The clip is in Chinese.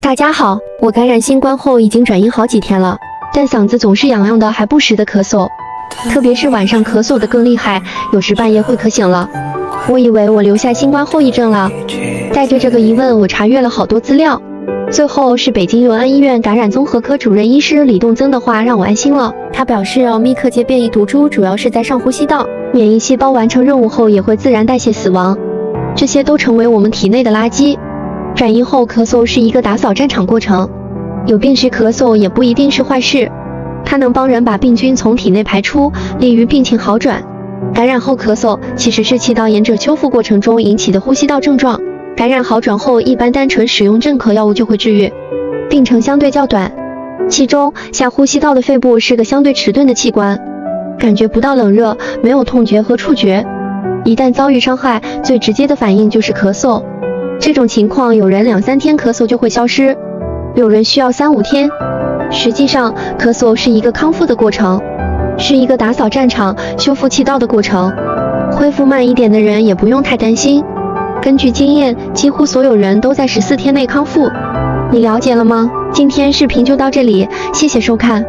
大家好，我感染新冠后已经转阴好几天了，但嗓子总是痒痒的，还不时的咳嗽，特别是晚上咳嗽的更厉害，有时半夜会咳醒了。我以为我留下新冠后遗症了，带着这个疑问，我查阅了好多资料，最后是北京永安医院感染综合科主任医师李栋增的话让我安心了。他表示，奥密克戎变异毒株主要是在上呼吸道，免疫细胞完成任务后也会自然代谢死亡，这些都成为我们体内的垃圾。转阴后咳嗽是一个打扫战场过程，有病时咳嗽也不一定是坏事，它能帮人把病菌从体内排出，利于病情好转。感染后咳嗽其实是气道炎者修复过程中引起的呼吸道症状，感染好转后一般单纯使用镇咳药物就会治愈，病程相对较短。其中下呼吸道的肺部是个相对迟钝的器官，感觉不到冷热，没有痛觉和触觉，一旦遭遇伤害，最直接的反应就是咳嗽。这种情况有人2-3天咳嗽就会消失，有人需要3-5天。实际上，咳嗽是一个康复的过程，是一个打扫战场、修复气道的过程。恢复慢一点的人也不用太担心，根据经验，几乎所有人都在14天内康复。你了解了吗？今天视频就到这里，谢谢收看。